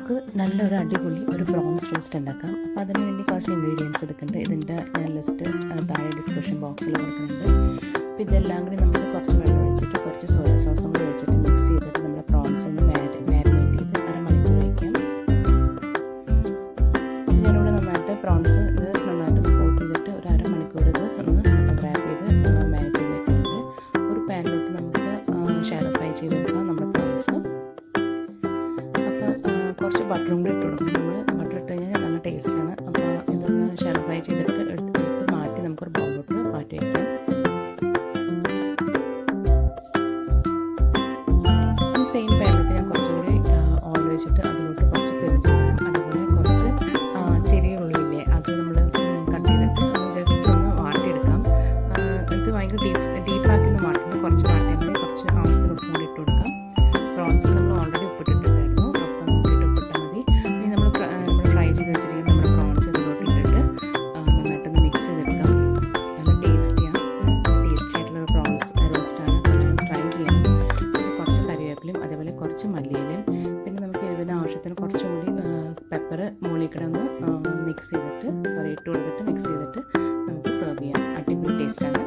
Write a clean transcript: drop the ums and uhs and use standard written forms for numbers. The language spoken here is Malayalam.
നമുക്ക് നല്ലൊരു അടിപൊളി ഒരു പ്രോൺസ് റോസ്റ്റ് ഉണ്ടാക്കാം. അപ്പോൾ അതിന് വേണ്ടി കുറച്ച് ഇൻഗ്രീഡിയൻസ് എടുക്കുന്നുണ്ട്. ഇതിൻ്റെ ഞാൻ ലിസ്റ്റ് താഴെ ഡിസ്ക്രിപ്ഷൻ ബോക്സിൽ കൊടുക്കുന്നുണ്ട്. അപ്പോൾ ഇതെല്ലാം കൂടി നമുക്ക് കുറച്ച് വെള്ളം ഒഴിച്ചിട്ട് കുറച്ച് സോയ സോസും കൂടി ഒഴിച്ചിട്ട് മിക്സ് ചെയ്തിട്ട് നമ്മുടെ പ്രോൺസ് ഒന്ന് മാരിനേറ്റ് ചെയ്ത് അരമണിക്കൂർ വയ്ക്കാം. ഞാനിവിടെ നന്നായിട്ട് പ്രോൺസ് ഇത് നന്നായിട്ട് സ്പോട്ട് ചെയ്തിട്ട് ഒരു അരമണിക്കൂർ ഇത് ഒന്ന് റാപ്പ് ചെയ്ത് മാരിനേറ്റ് ചെയ്ത് വെക്കുന്നത്. ഒരു പാനിലോട്ട് നമുക്ക് ഷാലോ ഫ്രൈ ചെയ്തെടുക്കാം നമ്മുടെ പ്രോൺസ്. കുറച്ച് ബട്ടറും കൂടി ഇട്ട് കൊടുക്കും. നമ്മൾ ബട്ടർ ഇട്ട് കഴിഞ്ഞാൽ നല്ല ടേസ്റ്റാണ്. അപ്പോൾ ഇതൊന്ന് ഷാലോ ഫ്രൈ ചെയ്തിട്ട് എടുത്ത് മാറ്റി നമുക്കൊരു ബൗളിലോട്ട് മാറ്റി വയ്ക്കാം. ഈ സെയിം പാനിലോട്ട് ഞാൻ കുറച്ചും കൂടി ഓയിൽ വെച്ചിട്ട് അതിലോട്ട് കുറച്ച് പെരിഞ്ചീരകം, അതുപോലെ കുറച്ച് ചെറിയ ഉള്ളിയില്ലേ അത് നമ്മൾ കട്ട് ചെയ്തിട്ട് ജസ്റ്റ് ഒന്ന് വാട്ടിയെടുക്കാം. ഇത് ഭയങ്കര ഡീപ്പാക്കി ഒന്ന് വാട്ടുമ്പോൾ കുറച്ച് വാട്ടിയാൽ മതി. കുറച്ച് ആവശ്യത്തിന് ഉപ്പും കൂടി ഇട്ട് കൊടുക്കാം. പ്രോൺസിൽ നമ്മൾ ഓൾറെഡി ഉപ്പിട്ടിട്ടുണ്ടായിരുന്നു. അതേപോലെ കുറച്ച് മല്ലിയിലും പിന്നെ നമുക്ക് എരിവിന് ആവശ്യത്തിന് കുറച്ചും കൂടി പെപ്പർ മുകളിൽ ഒന്ന് മിക്സ് ചെയ്തിട്ട് ഇട്ട് കൊടുത്തിട്ട് മിക്സ് ചെയ്തിട്ട് നമുക്ക് സെർവ് ചെയ്യാം. അടിപൊളി ടേസ്റ്റാണ്.